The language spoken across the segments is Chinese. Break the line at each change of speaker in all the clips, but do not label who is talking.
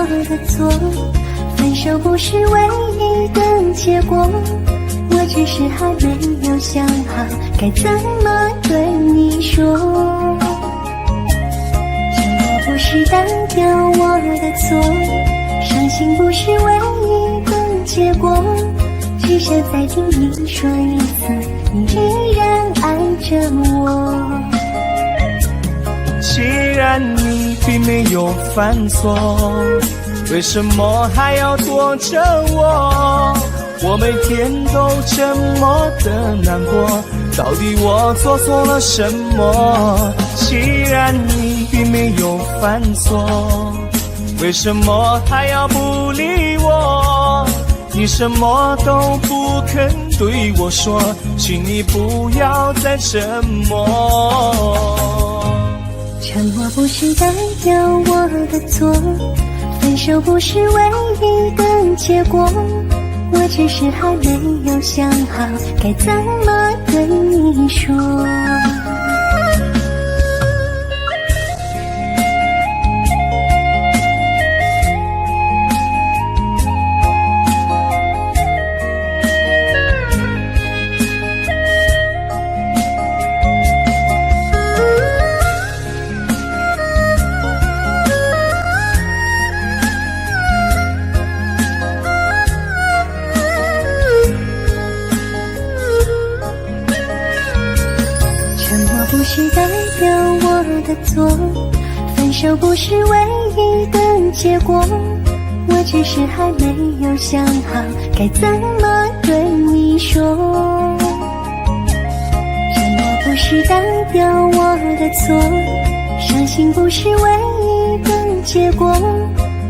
的错，分手不是唯一的结果，我只是还没有想好该怎么对你说。沉默不是代表我的错，伤心不是唯一的结果，只想再听你说一次，你依然爱着我。
既然你并没有犯错，为什么还要躲着我？我每天都这么的难过，到底我做错了什么？既然你并没有犯错，为什么还要不理我？你什么都不肯对我说，请你不要再沉默。
沉默不是代表我的错，分手不是唯一的结果，我只是还没有想好该怎么对你说。不是代表我的错，分手不是唯一的结果，我只是还没有想好该怎么对你说。沉默不是代表我的错，伤心不是唯一的结果，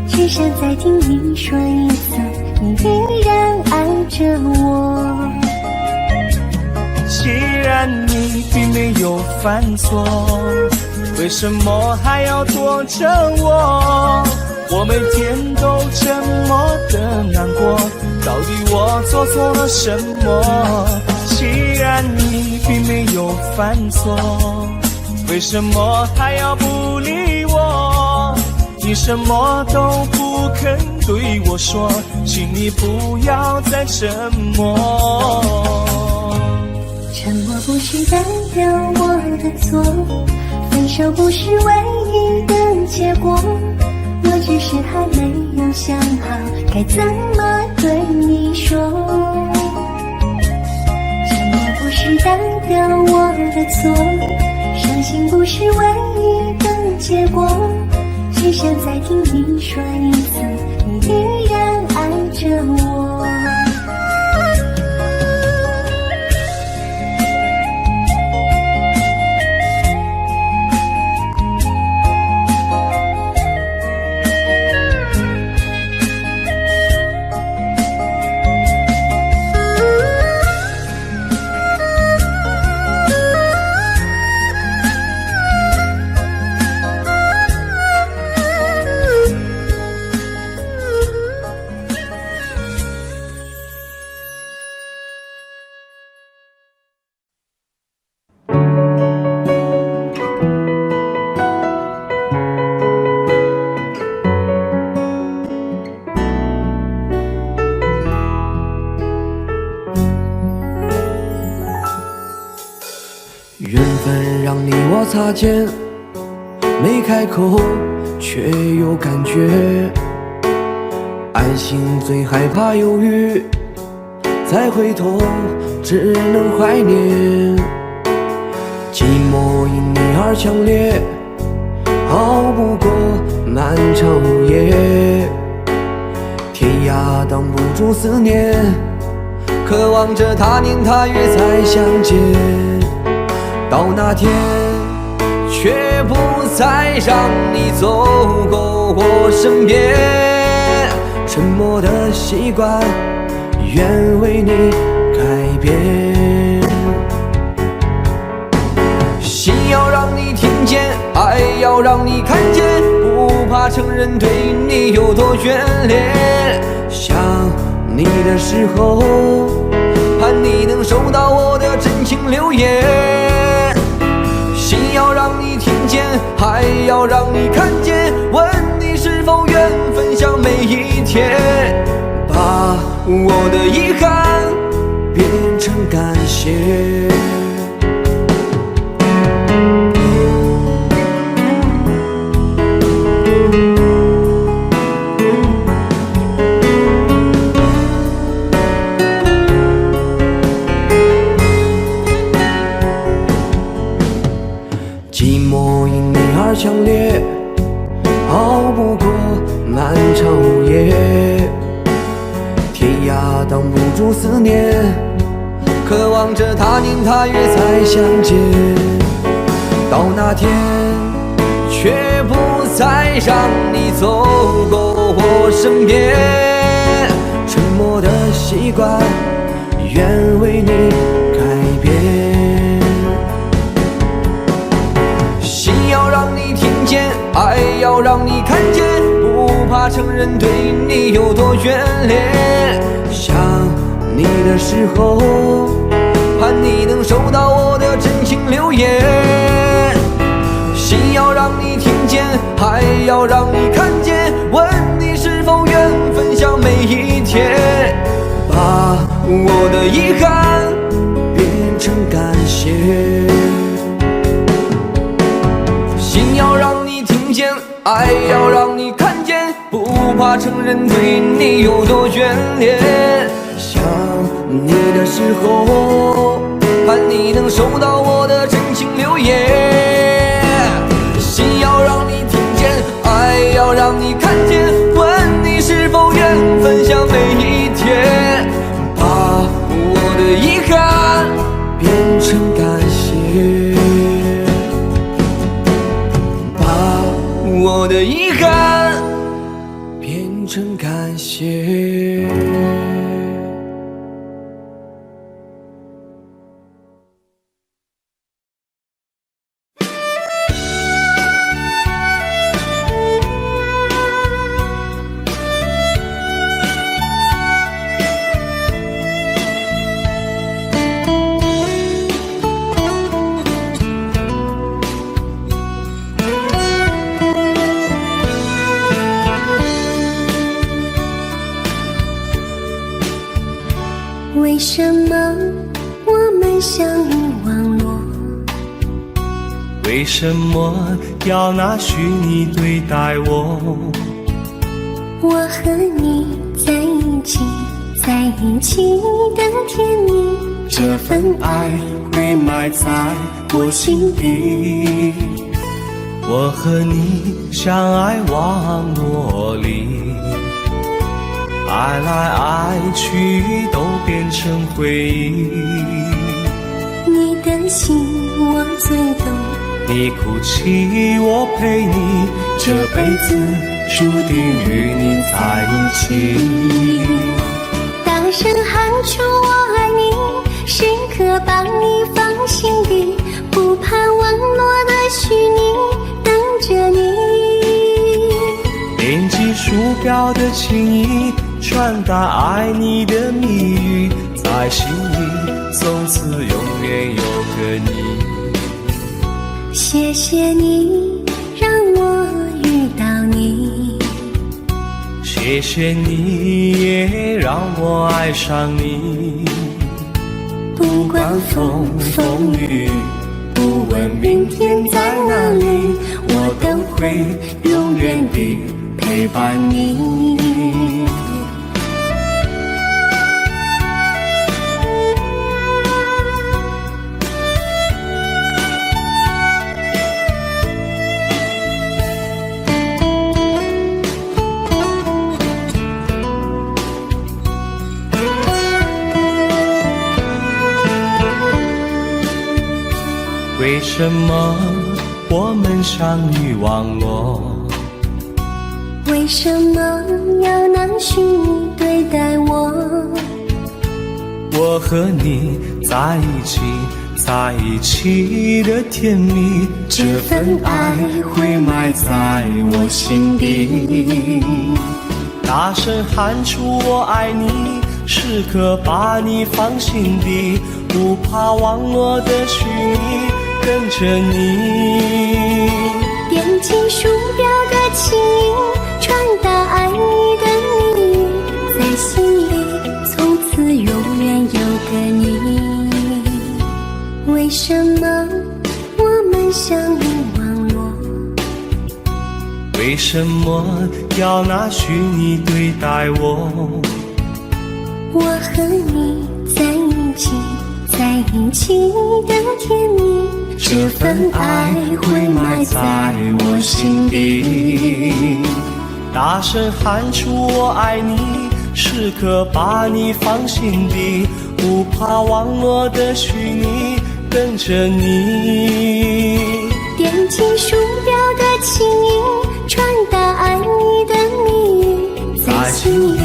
只想再听你说一次，你依然爱着我。
既然你并没有犯错，为什么还要躲着我？我每天都这么的难过，到底我做错了什么？既然你并没有犯错，为什么还要不理我？你什么都不肯对我说，请你不要再沉默。
沉默不是代表我的错，分手不是唯一的结果，我只是还没有想好该怎么对你说。沉默不是代表我的错，伤心不是唯一的结果，只想再听你说一次，你依然爱着我。
缘分让你我擦肩，没开口却有感觉。爱情最害怕犹豫，再回头只能怀念。寂寞因你而强烈，熬不过漫长午夜。天涯挡不住思念，渴望着他年他月再相见。到那天，却不再让你走过我身边。沉默的习惯，愿为你改变。心要让你听见，爱要让你看见，不怕承认对你有多眷恋。想你的时候，盼你能收到我的真情留言。心要让你听见，还要让你看见，问你是否愿分享我的遗憾变成感谢。寂寞因你而强烈，熬不过漫长午夜，天涯挡不住思念，渴望着他年他月再相见。到那天，却不再让你走过我身边，沉默的习惯，愿为你改变。心要让你听见，爱要让你看见，不怕承认对你有多眷恋。想你的时候，盼你能收到我的真情留言。心要让你听见，爱要让你看见，问你是否愿分享每一天，把我的遗憾变成感谢。心要让你听见，爱要让你看见，不怕承认对你有多眷恋。想你的时候，盼你能收到我的真情留言。心要让你听见，爱要让你看见，问你是否愿分享每一天，把我的遗憾变成感谢，我的遗憾变成感谢。
为什么我们相遇网络？
为什么要拿虚拟对待我？
我和你在一起，在一起的甜蜜，
这份爱会埋在我心底。我和你相爱网络里，爱来爱去都变成回忆。
你的心我最懂，
你哭泣我陪你，这辈子注定与你在一起。
大声喊出我爱你，时刻把你放心底，不怕网络的虚拟，等着你。
点击鼠标的情意，传达爱你的蜜语，在心里从此永远有个你。
谢谢你让我遇到你，
谢谢你也让我爱上你。
不管风风雨，不问明天在哪里，我都会永远地陪伴你。
为什么我们相遇网络？
为什么要拿虚拟对待我？
我和你在一起，在一起的甜蜜，这份爱会埋在我心底。大声喊出我爱你，时刻把你放心底，不怕网络的虚拟，跟着你。
点击鼠标的情意，传达爱你的蜜语，在心里
为什么要拿虚拟对待我？
我和你在一起，在一起的甜蜜，
这份爱会埋在我心底。大声喊出我爱你，时刻把你放心底，不怕网络的虚拟，等着你。
点击鼠标的轻音，传达爱你的谜语，
在心里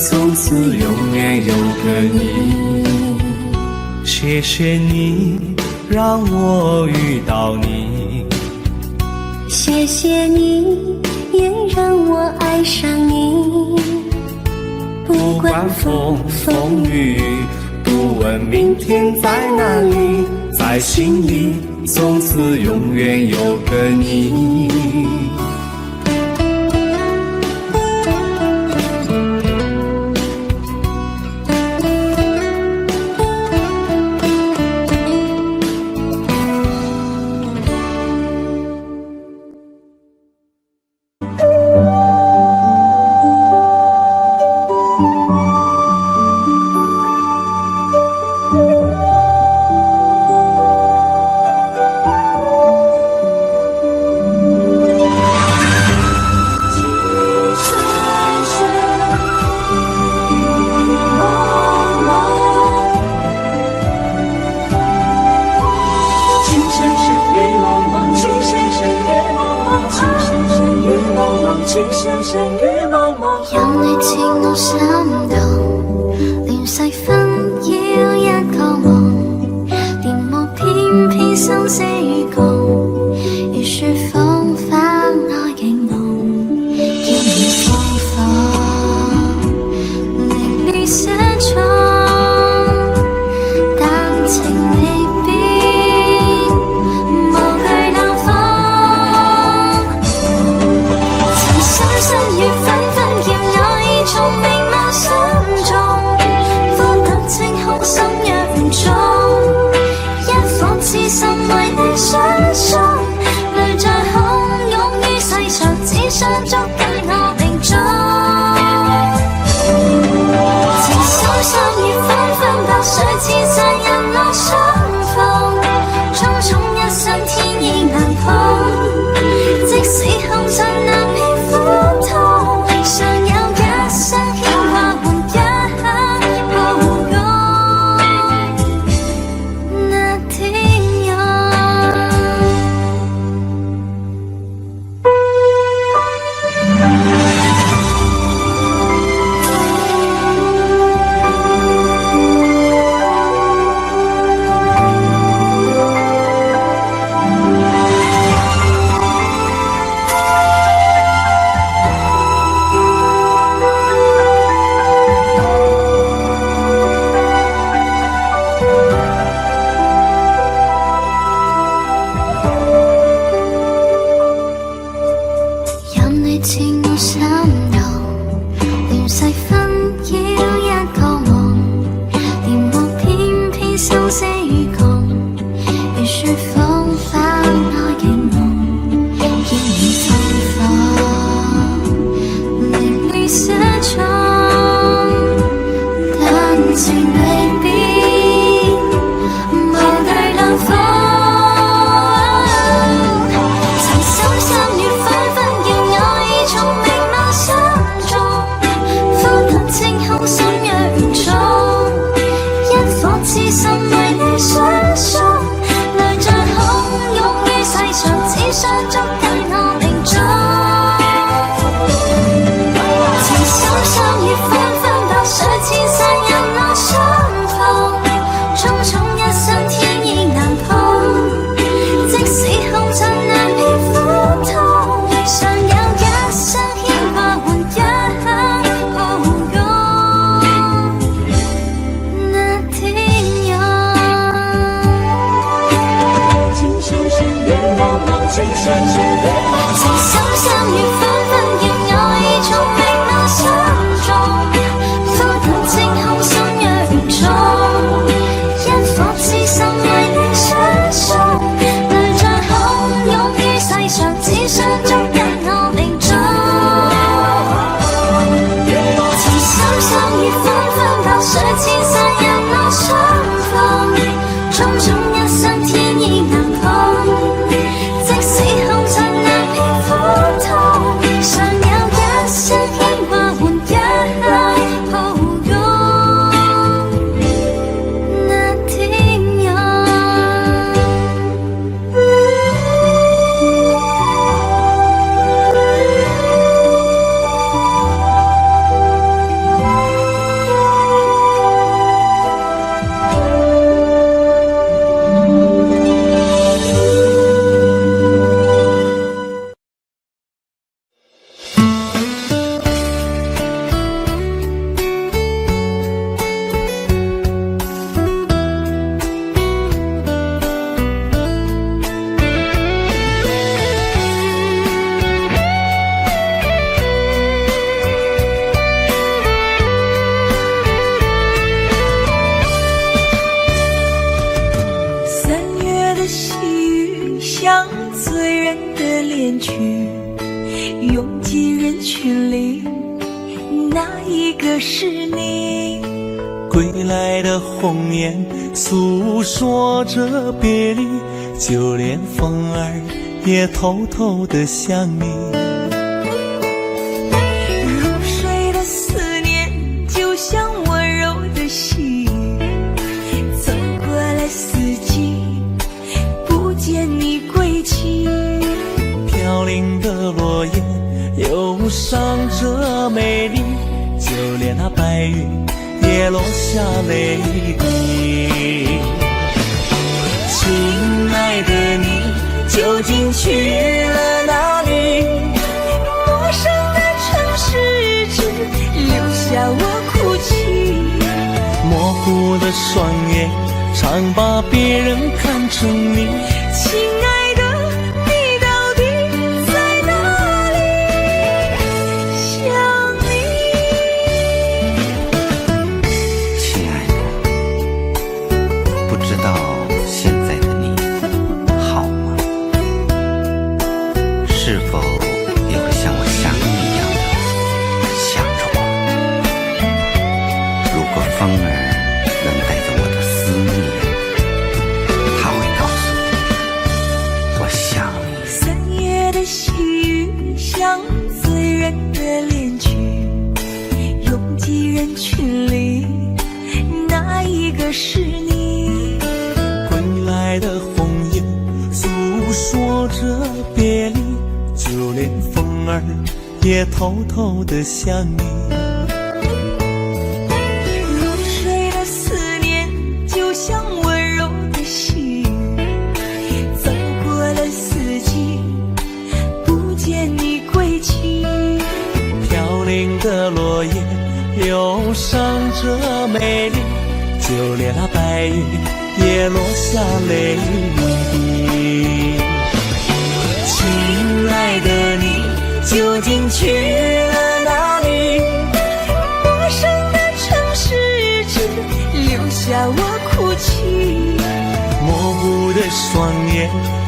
从此永远有个你。谢谢你让我遇到你，
谢谢你也让我爱上你。
不管风风雨雨，不问明天在哪里，在心里从此永远有个你。
任你似我心動，連細分要一個夢，電幕偏偏生死共，如説風花愛景濃，見你風放，令你寫錯，但情未變，無懼冷風，曾深深與紛紛叫我已從明眸心中，荒得清空心若中，一顆痴心為你相送，淚在洶湧於世上，只想捉緊我命中。情深深與紛紛白水似世人落相逢，匆匆一生天意難碰，即使空盡難免苦痛，尚有一生牽掛換一刻曝光那天空。任你似我心動，連細分要一個夢，電幕偏偏生死共，如説風花愛景濃，見你芬芳，令你寫錯，但情未變，無懼冷風。曾深深與紛紛叫我已從明眸心中，荒得清空心若重，一顆痴心為你相送，淚在洶湧於世上，只想捉緊我命中。情深深與紛紛白水似世人落相哪一个是你？
归来的鸿雁诉说着别离，就连风儿也偷偷地想你。
入睡的思念就像温柔的细雨，走过了四季，不见你归期。
飘零的落叶忧伤着美丽，就连那白云也落下泪滴。亲爱的你究竟去了哪里？
陌生的城市只留下我哭泣。
模糊的双眼常把别人看成你。
亲爱的，你到底在哪里？想你。
亲爱的，不知道现在的你好吗？是否也会像我想你一样的想着我？如果风儿能带着我的思念，它会告诉我想你。
三月的细雨像醉人的恋曲，拥挤人群里，哪一个是你？
归来的鸿雁诉说着别离，就连风儿也偷偷地想你。
入睡的思念就像温柔的细雨，走过了四季，不见你归期。
飘零的落叶忧伤着美丽，就连那白云也落下泪滴。亲爱的你究竟去了哪里？
陌生的城市只留下我哭泣。
模糊的双眼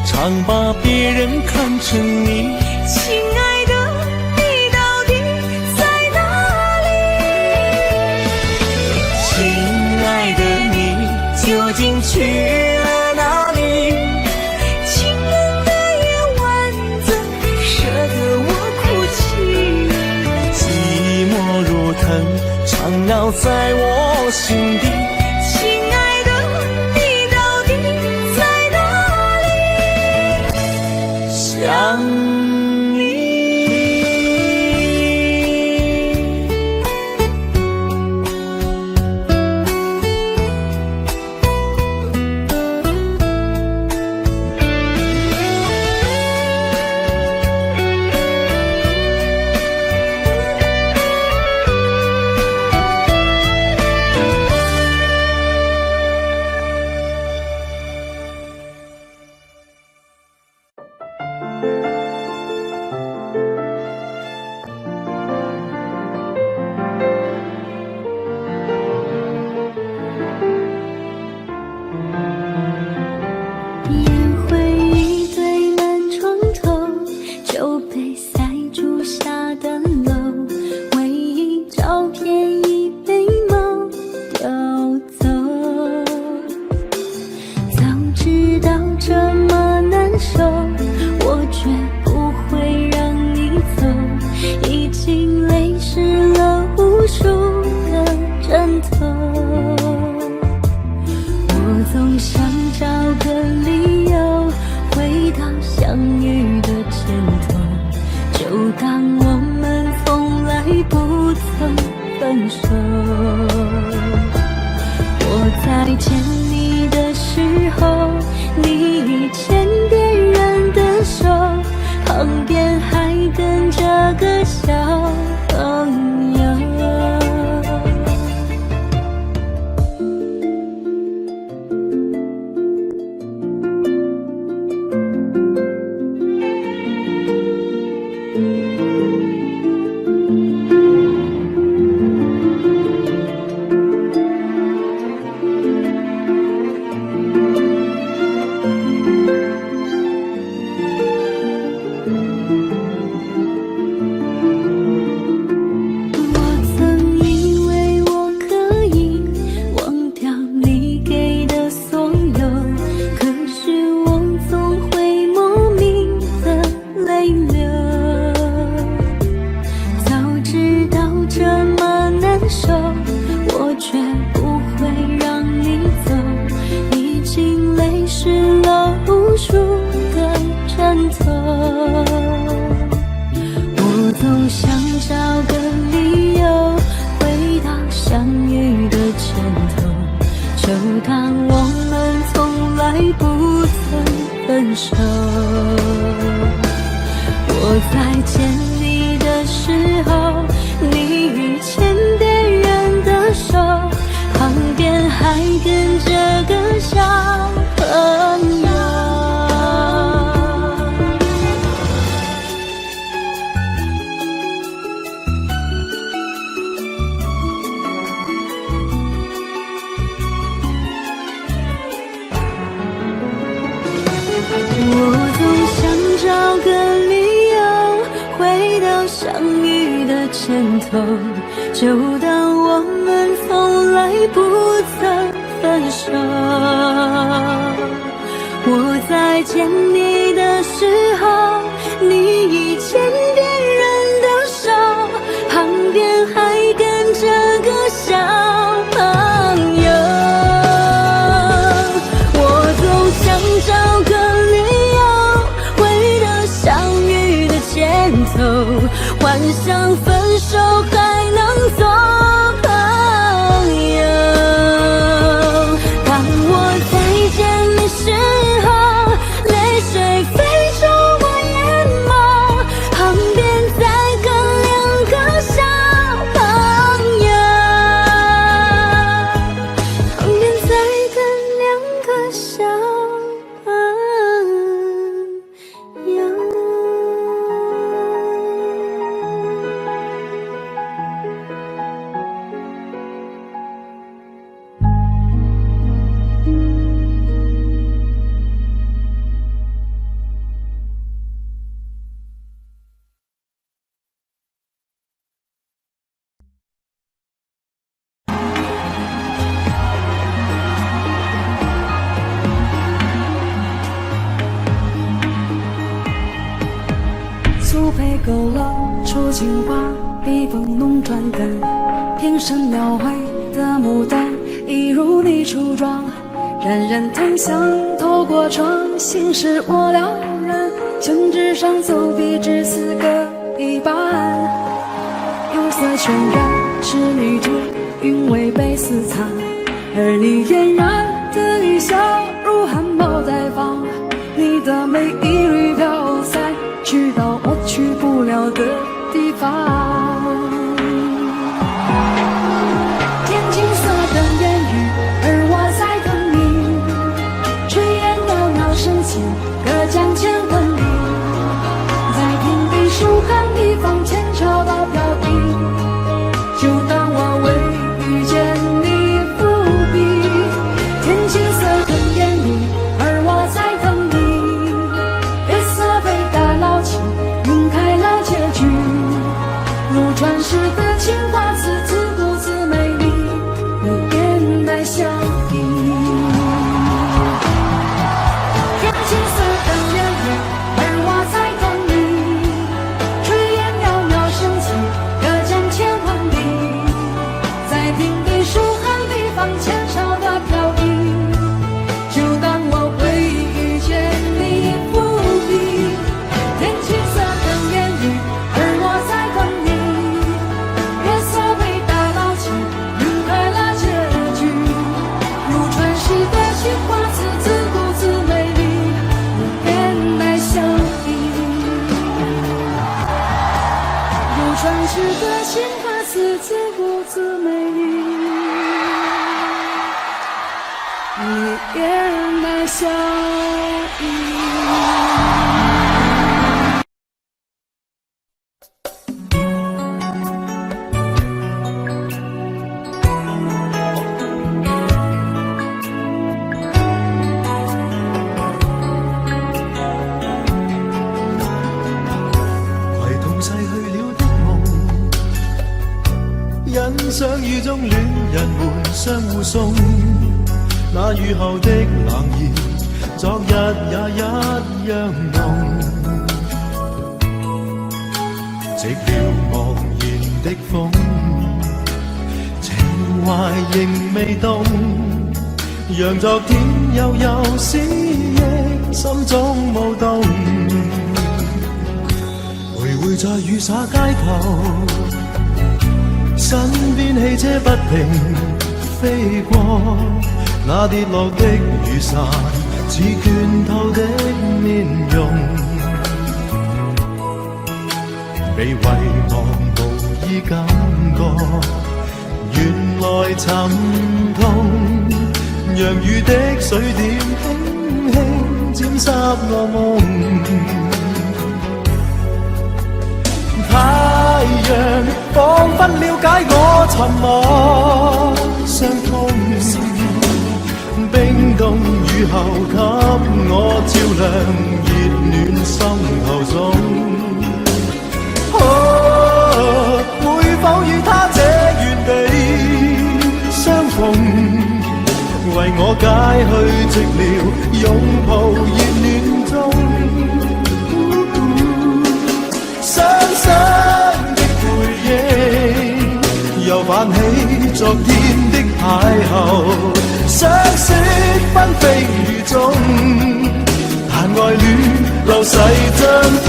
常把别人看成你。
亲爱的，你到底在哪里？
亲爱的你究竟去了哪里？
清冷的夜晚怎舍得我哭泣？
寂寞如藤缠绕在我心底。
亲爱的，你到底在哪里？
想你。
烟灰一堆烂床头，酒杯塞住下的漏，唯一照片已被猫叼走。早知道这么难受，我绝不会让你走，已经泪湿了无数个枕头。我总想找个理由回到相遇的前头，就当我们从来不曾分手。我在牵你的时候，你已牵别人的手，旁边还跟着个小朋友。手，我绝不会让你走，已经泪湿了无数个枕头。我总想找个理由回到相遇的前头，就当我们从来不曾分手。我在见你的时候，你遇见别人的手，旁边还跟着个小朋友。我总想找个理由回到相遇的前头，就当我们从来不曾分手。我在见你的时候，你已牵别人的手，旁边还跟着个小朋友。我总想找个理由回到相遇的前头，幻想分手还能做朋友。当我再见你时候，泪水飞出我眼眸，旁边再跟两个小朋友，旁边再跟两个小朋友。
苏培勾勒出情花，笔锋浓转淡，平生描绘的牡丹，一如你初妆。冉冉檀香透过窗，心事我了然。宣纸上走笔只四个一半，釉色渲染是女主，韵味被私藏。而你嫣然的一笑，如含苞待放。你的美一缕飘散，去到我去不了的地方。天青色等烟雨，而我在等你。炊烟袅袅升起，隔江千万里。在平地书汉地方，前朝的飘逸，就当我为遇见你伏笔。天青色等烟雨，而我在等你。月色被打捞起，晕开了结局。如传世的情话，字字不字美丽，与烟来相依。天青色等烟雨，而我在等你。炊烟袅袅升起，隔江千万里。在平地书汉地方，前朝的飘逸，就当我会遇见你伏笔。天青色等烟雨，而我在等你。月色被打捞起，晕开了结局。如传世的情话，字字不字美丽，与烟来相依。如传世的情话，字字不字美丽，与烟来相依。
唯痛逝去了的夢，欣賞雨中戀人們相互送。那雨後的冷意，昨日也一樣濃。寂寥茫然的風，
仍未動，讓昨天悠悠思憶心中舞動。徘徊在雨灑街頭，身邊汽車不停飛過，那跌落的雨傘似倦透的面容，被遺忘無意感覺，原來沉痛，讓雨的水點輕輕沾濕我夢。太陽彷彿了解我沉默傷痛，冰凍雨後給我照亮熱暖心頭中。會否與他這原地相逢，為我解去寂寥，擁抱熱暖中。雙雙的背影，又泛起昨天的邂逅，相識紛飛雨中，但愛戀流逝像風。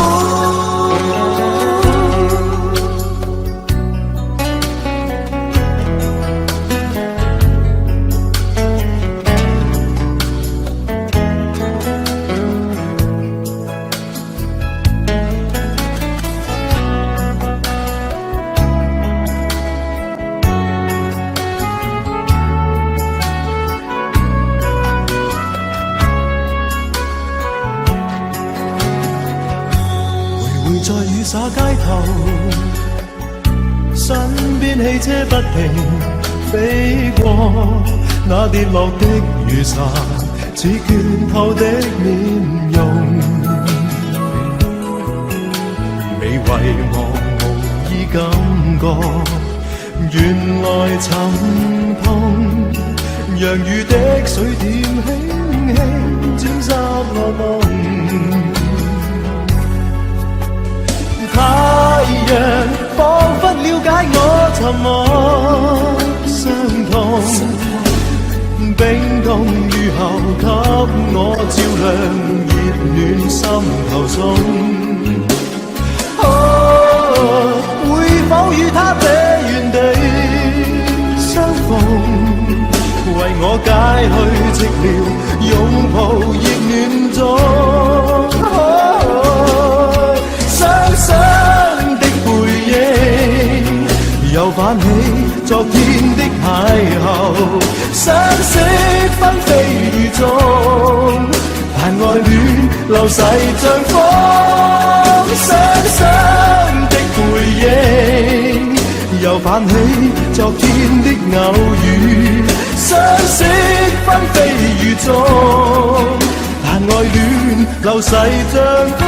在雨灑街頭，身邊汽車不停飛過，那跌落的雨傘似倦透的面容，被遺忘無意感覺，原來沉痛，讓雨的水點輕輕沾濕我夢。太陽彷彿了解我沉默傷痛，冰凍雨後給我照亮熱暖心頭中。會否與他這原地相逢，為我解去寂寥，擁抱熱暖中。雙雙的背影，又泛起昨天的邂逅，相識紛飛雨中，但愛戀流逝像風。雙雙的背影，又泛起昨天的偶遇，相識紛飛雨中，但愛戀流逝像風。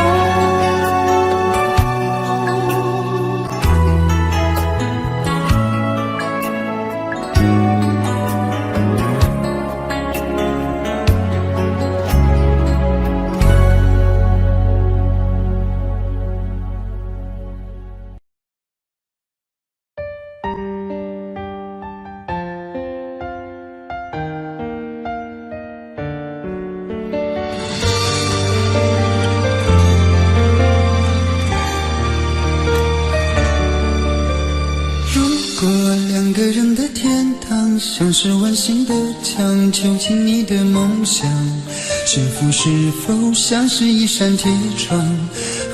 像是温馨的墙，囚禁你的梦想。幸福是否像是一扇铁窗，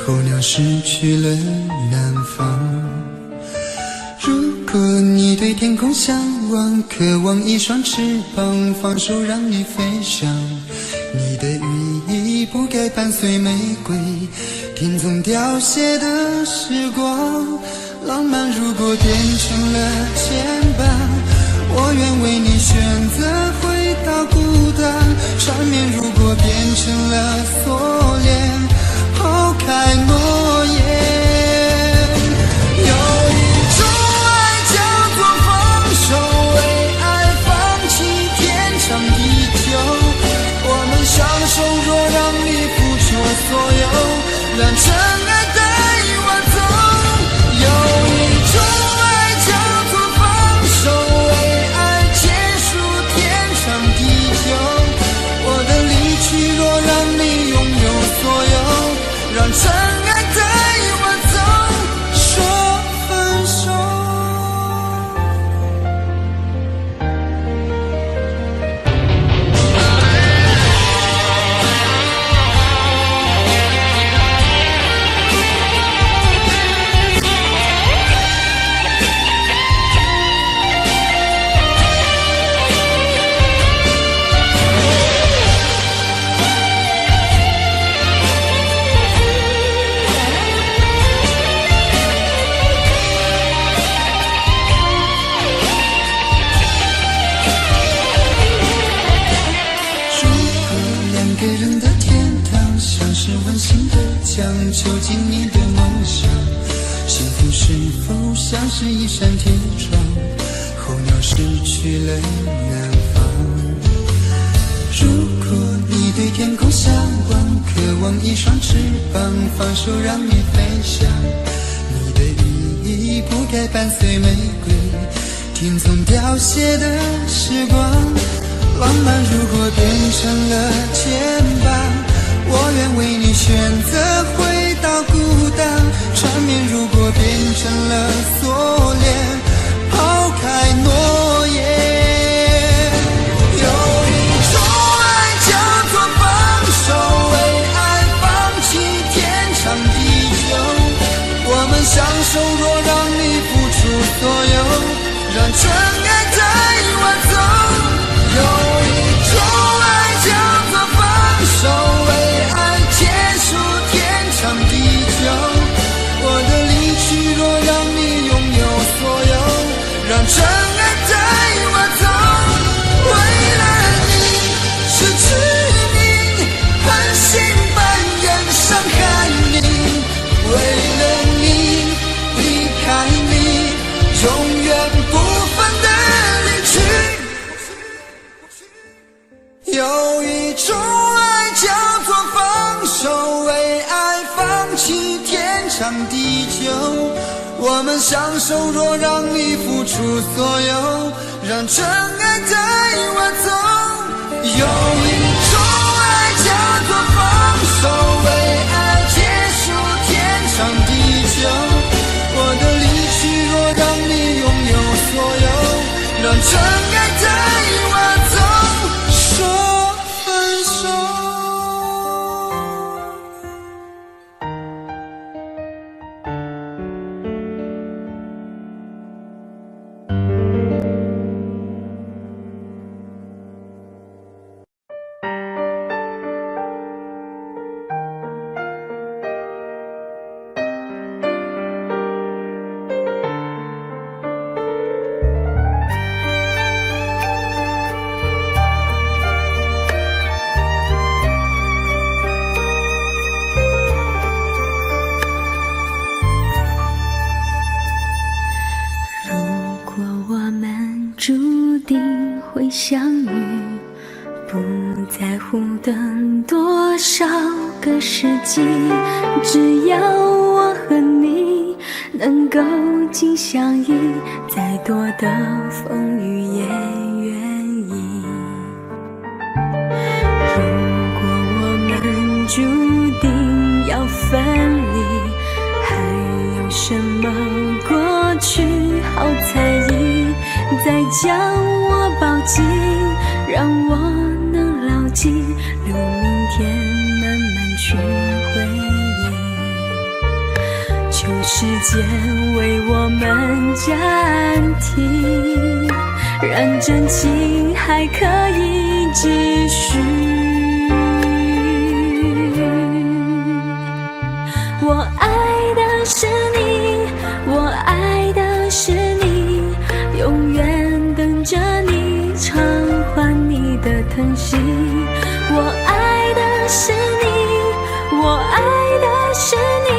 候鸟失去了南方。如果你对天空向往，渴望一双翅膀，放手让你飞翔。你的羽翼不该伴随玫瑰，听从凋谢的时光。浪漫如果变成了牵绊，我愿为你选择回到孤单，缠绵如果变成了锁链，抛开诺言。有一种爱叫做放手，为爱放弃天长地久。我们相守，若让你付出所有，让尘埃带我走。有一种爱叫做是一扇铁窗，候鸟失去了南方。如果你对天空向往，渴望一双翅膀，放手让你飞翔。你的羽翼不该伴随玫瑰，听从凋谢的时光。浪漫如果变成了牵绊，我愿为你选择回到孤单。缠绵如果变成了锁链，抛开诺言。有一种爱叫做放手，为爱放弃天长地久。我们相守，若让你付出所有，让真爱带我走。有一种爱叫做放手，为爱结束天长地久。我的离去若让你拥有所有，让真爱带我走。为了你失去你，狠心扮演伤害你，为了你离开你，永远不分的离去。有一种爱叫做放手，为爱放弃天长地久。我们相守，若让你付出所有，让真爱带我走。有一种爱叫做放手，为爱结束天长地久。我的离去若让你拥有所有，让真爱带我走。说分手。
会相遇，不在乎等多少个世纪，只要我和你能够紧相依，再多的风雨也愿意。如果我们注定要分离，还有什么过去好猜疑？再将我抱紧，让我能牢记，留明天慢慢去回忆。求时间为我们暂停，让真情还可以继续。我爱的是你，我爱的是你，永远等着你偿还你的疼惜。我爱的是你，我爱的是你，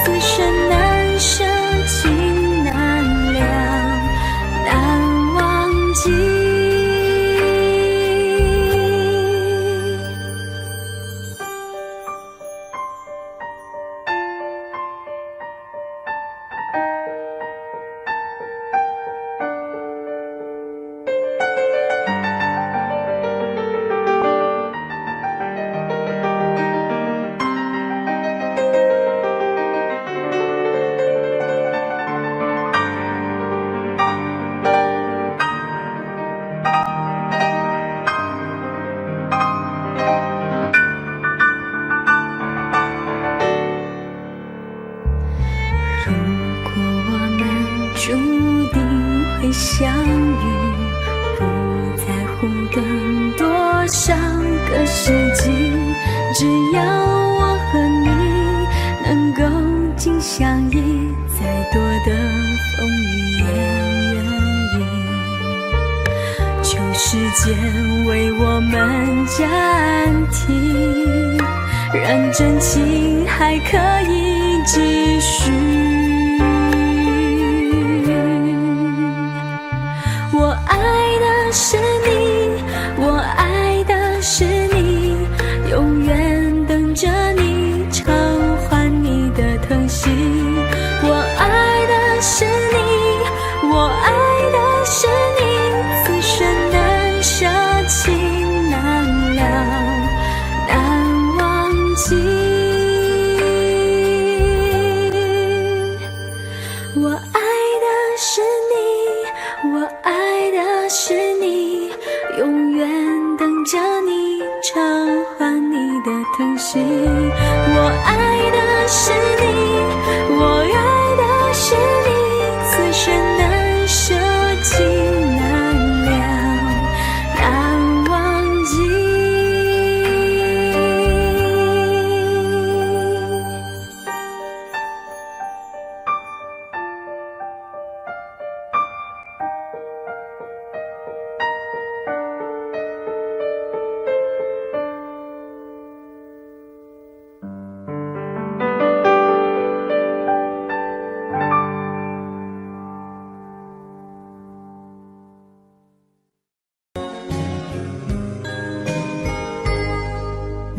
此生难舍情难了，难忘记。注定会相遇，不在乎等多少个世纪，只要我和你能够紧相依，再多的风雨也愿意。求时间为我们暂停，让真情还可以继续。
着你，偿还你的疼惜。我爱的是你，我爱的是你，此生难舍弃，难了，难忘记。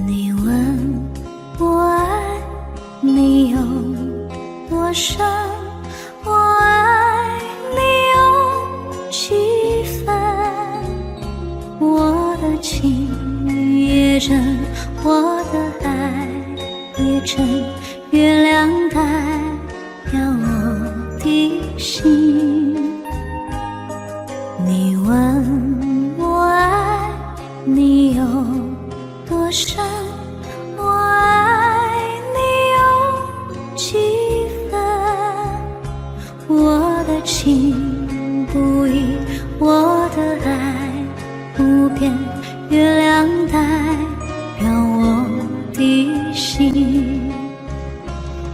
你问我爱你有多深，我爱你有几分，我的情也真，我的爱也真，月亮代表我的心。你问我爱你有多深，我爱你有几分，我的情不移，我的爱不变，月亮代表我的心。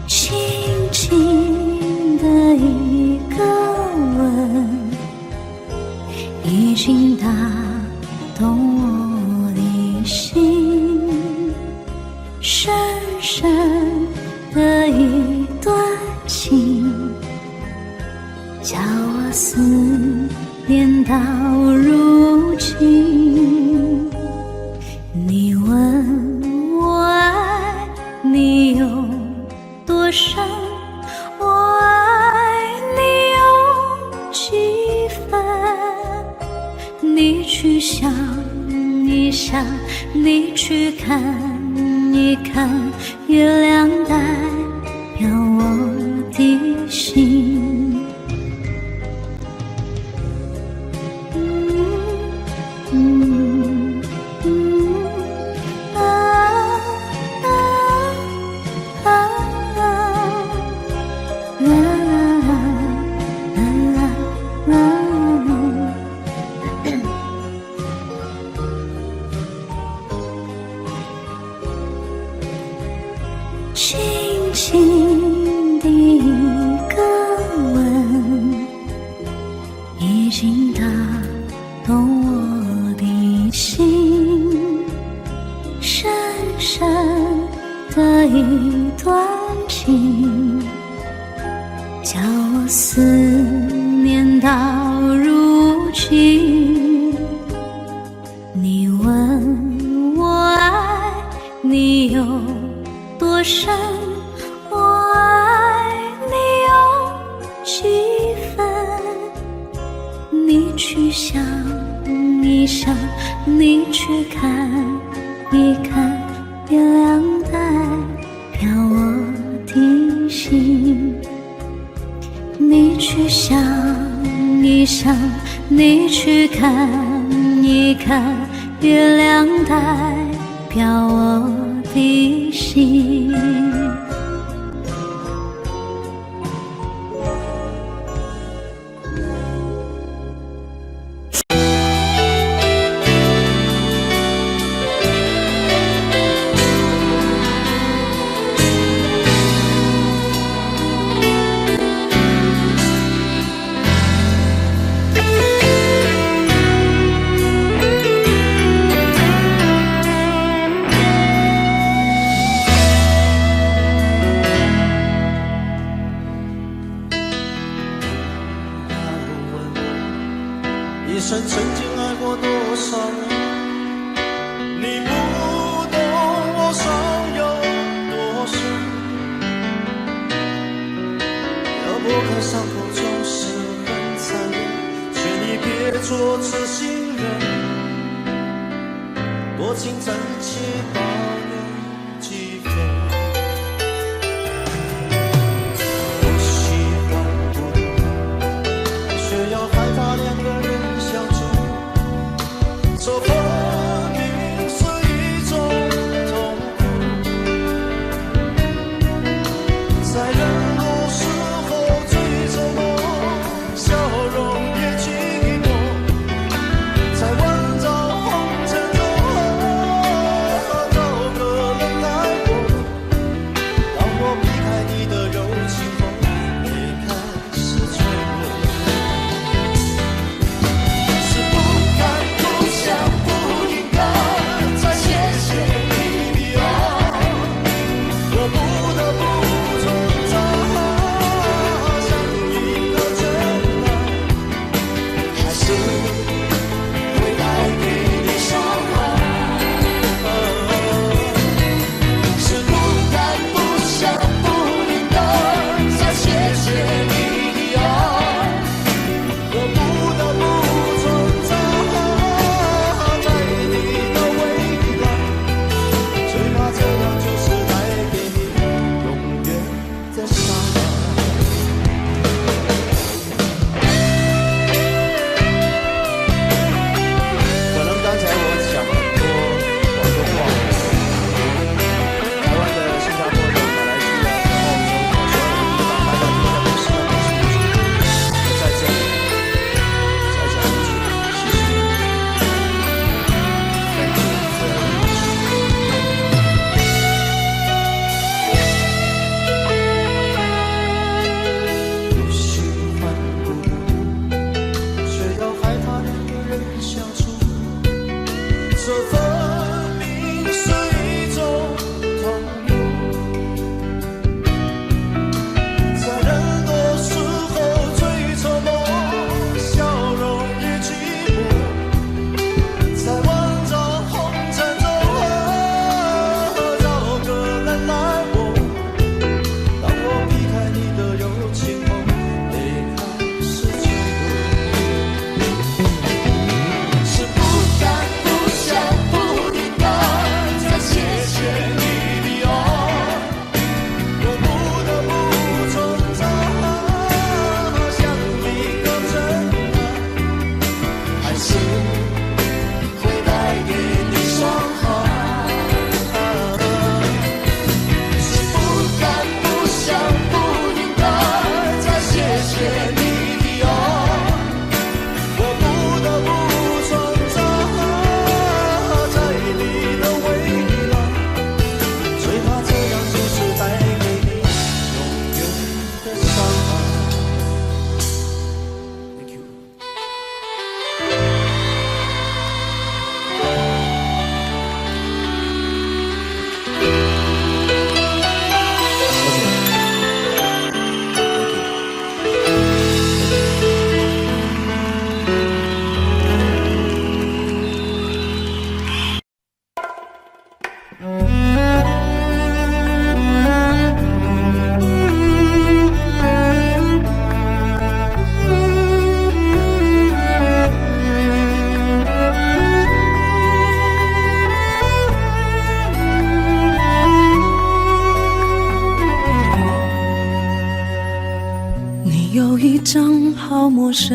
轻轻的一个吻，已经打动我的心，深深的一段情，叫我思念到如今。你问我爱你有多深，我爱你有几分，你去想一想，你去看一看，月亮代表我的心。轻轻的一个吻，已经打动我的心，深深的一段情，叫我思念到如今。你问我爱你有多深，我爱你有几分，你去想一想，你去看一看，月亮代表我的心。你去想一想，你去看一看，月亮代表我的心。
一生曾经爱过多少人，你不懂我伤有多深。要拨开伤口总是很残忍，劝你别做痴心人，多情暂且保留几分。我喜欢孤独，却要害怕两个人相处，说分明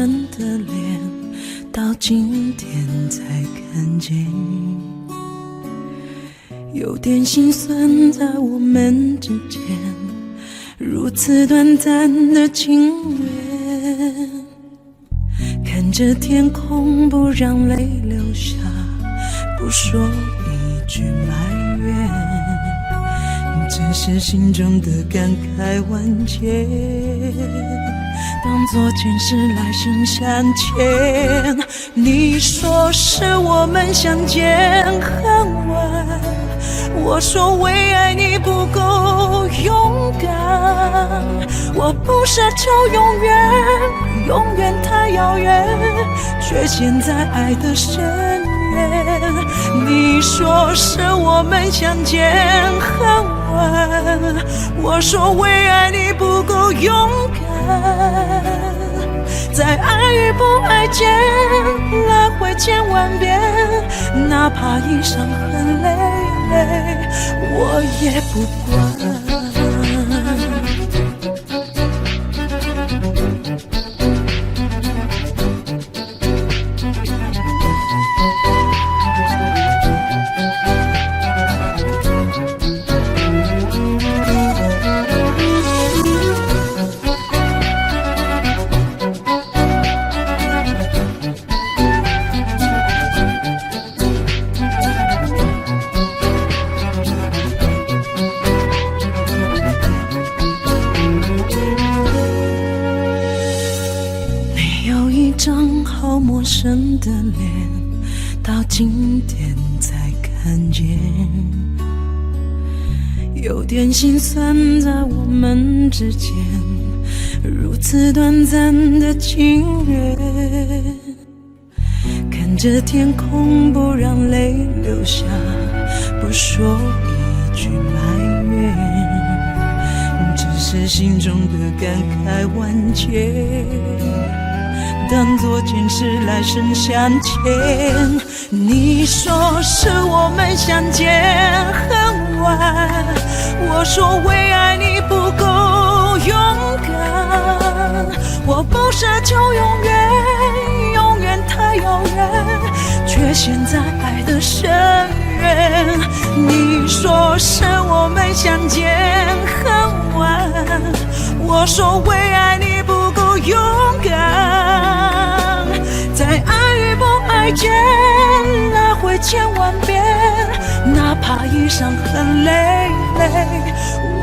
生的脸，到今天才看见，有点心酸在我们之间，如此短暂的情缘，看着天空不让泪流下，不说一句埋怨，只是心中的感慨万千，当作前世来生相欠。你说是我们相见恨晚，我说为爱你不够勇敢，我不奢求永远，永远太遥远，却陷在爱的深渊。你说是我们相见恨晚，我说为爱你不够勇敢，在爱与不爱间来回千万遍，哪怕一伤痕累累，我也不管。陌生的脸，到今天才看见，有点心酸在我们之间，如此短暂的情缘，看着天空不让泪流下，不说一句埋怨，只是心中的感慨万千，当作前世来生相欠。你说是我们相见恨晚，我说为爱你不够勇敢，我不奢求永远，永远太遥远，却陷在爱的深渊。你说是我们相见恨晚，我说为爱你不够勇敢，在爱与不爱间来回千万遍，哪怕一伤痕累累，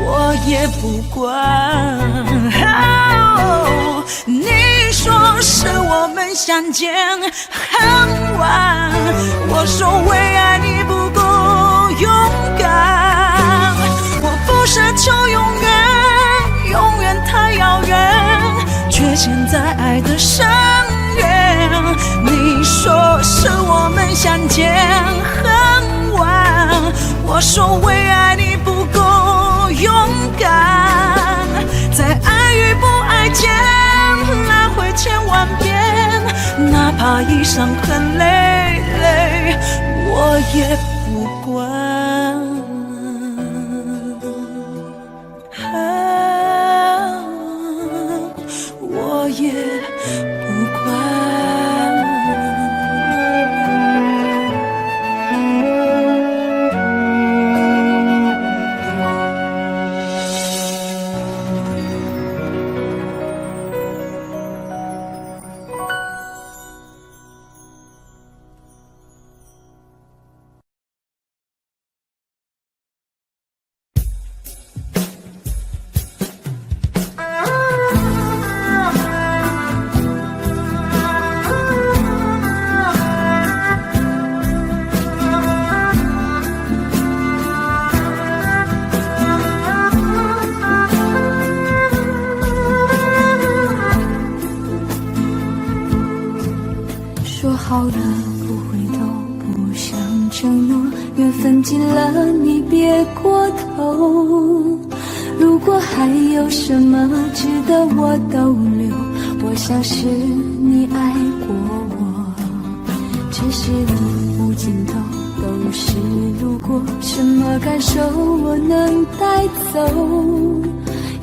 我也不管。你说是我们相见恨晚，我说为爱你不够勇敢，我不奢求永远，永远太遥远，却陷在爱的深渊。你说是我们相见恨晚，我说为爱你不够勇敢，在爱与不爱间来回千万遍，哪怕一伤痕累累，我也不管。我也不管。
好了不回头，不想承诺，缘分尽了你别过头。如果还有什么值得我逗留，我想是你爱过我。只是路无尽头，都是路过，什么感受我能带走？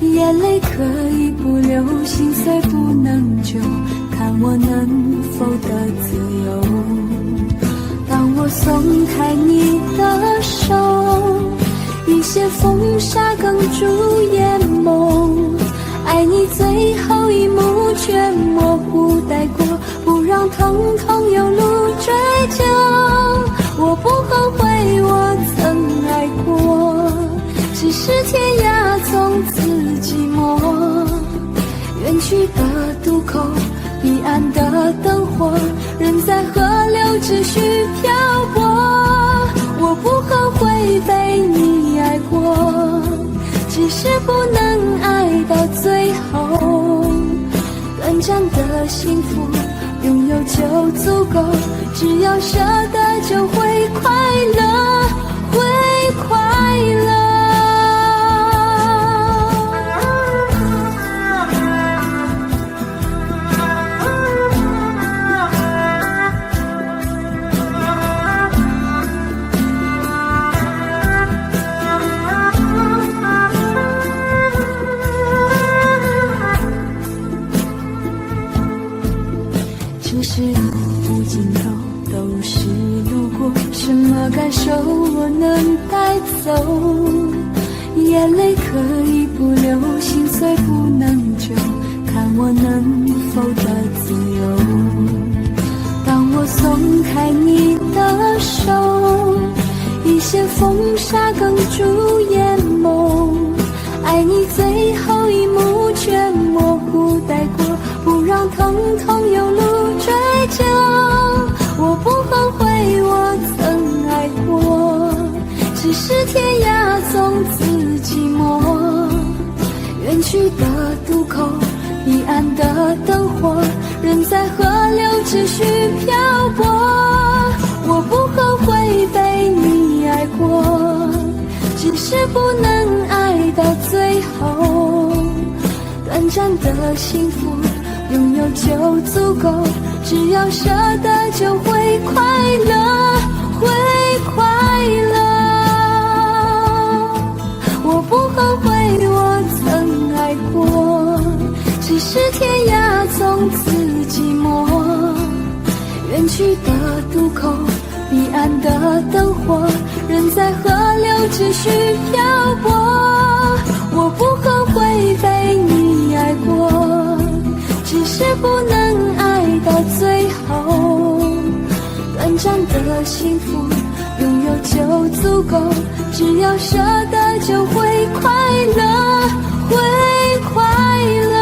眼泪可以不流，心碎不能救，
看我能否得自由。当我松开你的手，一些风沙哽住眼眸，爱你最后一幕却模糊带过，不让疼痛有路追究。我不后悔我曾爱过，只是天涯从此寂寞。远去的渡口，彼岸的灯火，人在河流只需漂泊。我不后悔被你爱过，只是不能爱到最后。短暂的幸福拥有就足够，只要舍得就会快乐，会快乐。城市无尽头都是路过，什么感受我能带走？眼泪可以不流，心碎不能救，看我能否得自由。当我松开你的手，一些风沙哽住眼眸，爱你最后一幕却模糊带过，不让疼痛有路追究。我不后悔我曾爱过，只是天涯从此寂寞。远去的渡口，彼岸的灯火，人在河流只需漂泊。我不后悔被你爱过，只是不能爱到最后。短暂的幸福拥有就足够，只要舍得就会快乐，会快乐。我不后悔我曾爱过，只是天涯从此寂寞。远去的渡口，彼岸的灯火，人在河流只需漂泊。我不后悔被你爱过，只是不能爱到最后。短暂的幸福拥有就足够，只要舍得就会快乐，会快乐。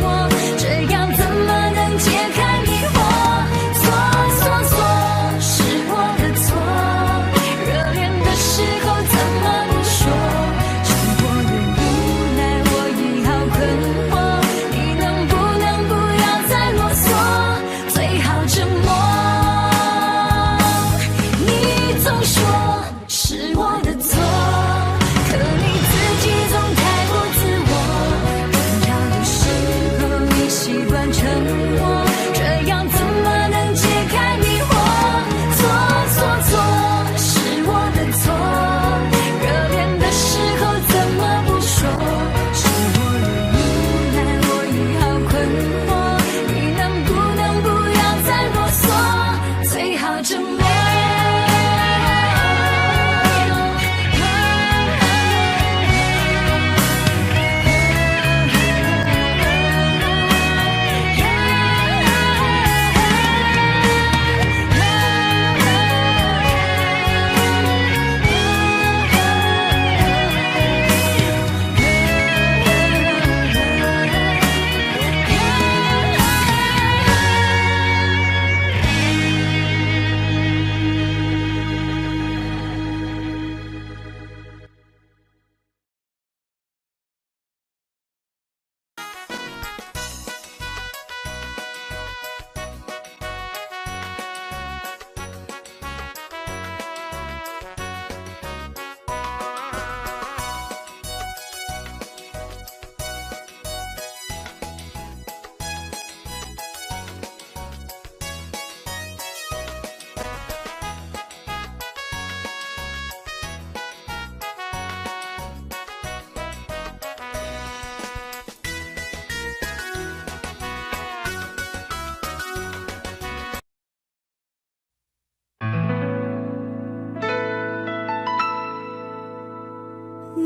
我，这样怎么能解开迷惑？错，是我的错，热恋的时候怎么不说？生活的无奈我已好困惑，你能不能不要再啰嗦，最好沉默。你总说是我的错，可你自己总太不自我，重要的时候你习惯沉默，这样怎么能解开迷惑？错，是我的错，热恋的时候怎么不说？是我的无奈我已好困惑，你能不能不要再啰嗦，最好沉默。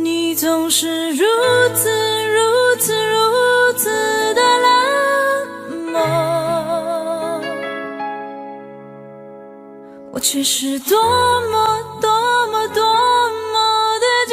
你总是如此的冷漠，我却是多么的寂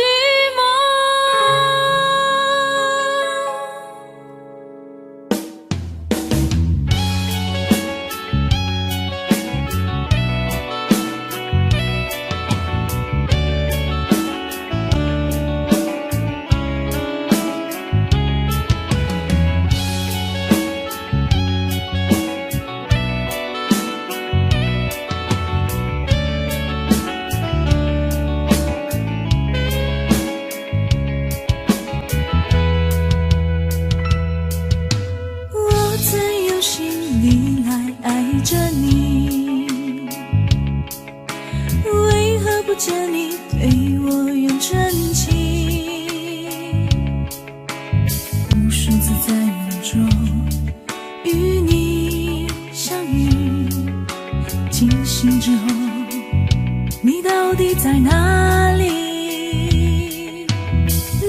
见你对我用真情，无数次在梦中与你相遇，惊醒之后你到底在哪里？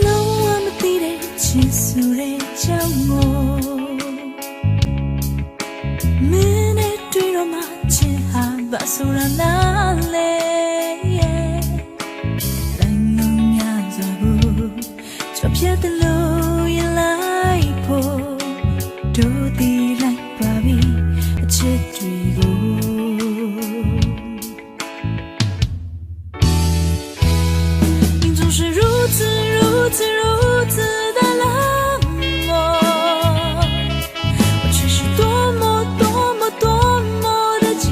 너와 못디레 치수레将我문에 뒤로 마치 하바소라 날래 biết từ lâu yên lại phố đôi đi lại qua bi chết truy go你总是如此的冷漠，我却是多么的寂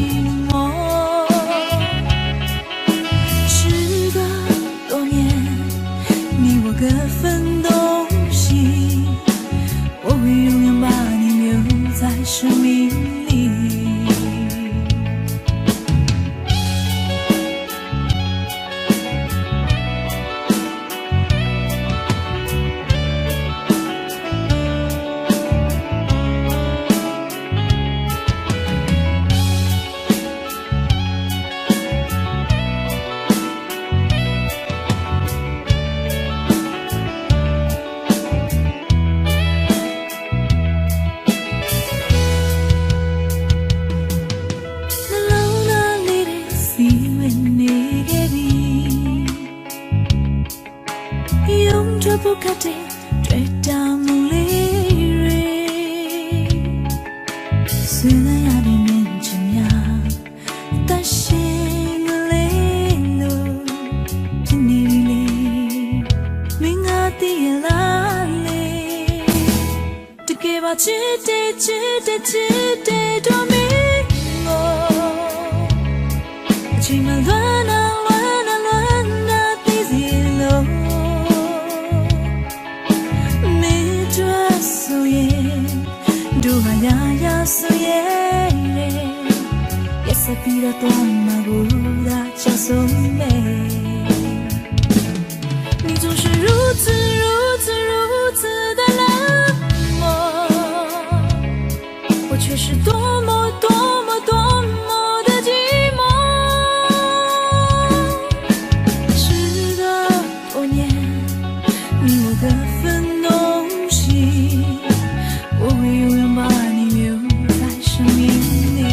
寞。时隔多年，你我各分东 Chite domingo Chima luana Tizilo Midwa suye Duhanya suye Yesapira toma gura chasome 你总是如此的冷漠，我却是多么的寂寞。时隔多年，你我各分东西，我会永远把你留在生命里。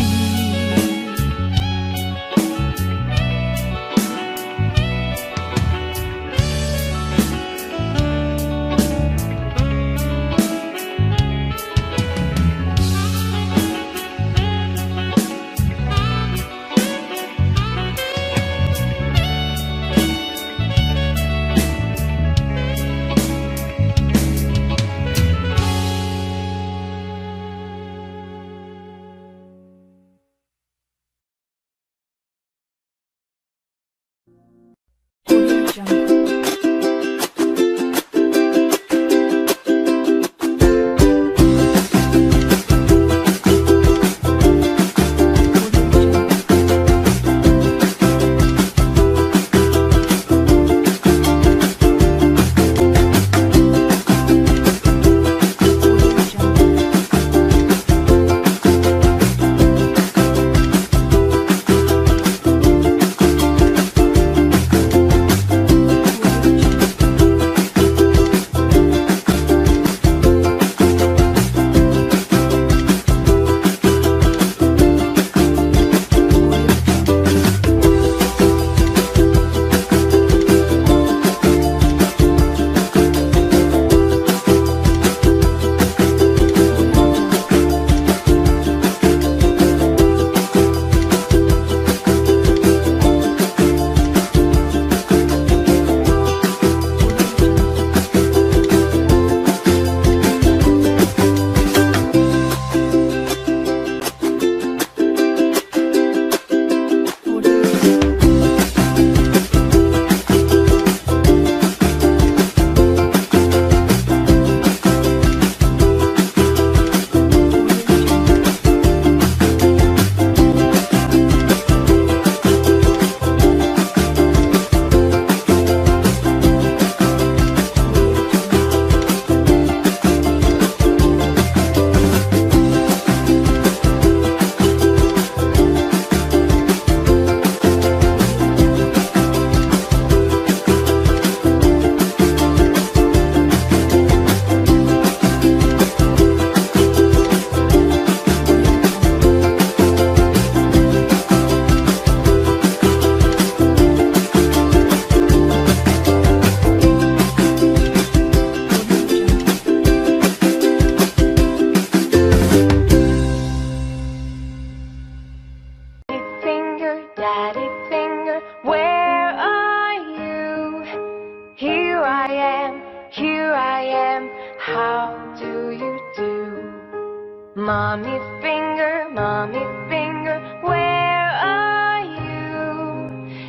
Mommy finger, where are you?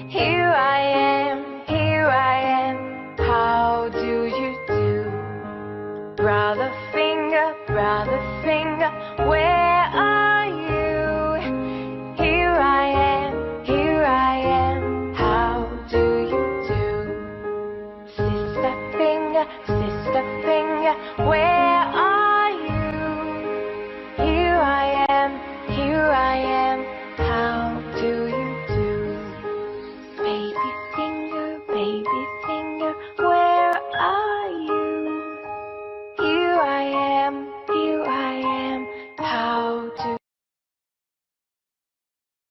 Here I am, how do you do? Brother finger, where are you? Here I am, how do you do? Sister finger,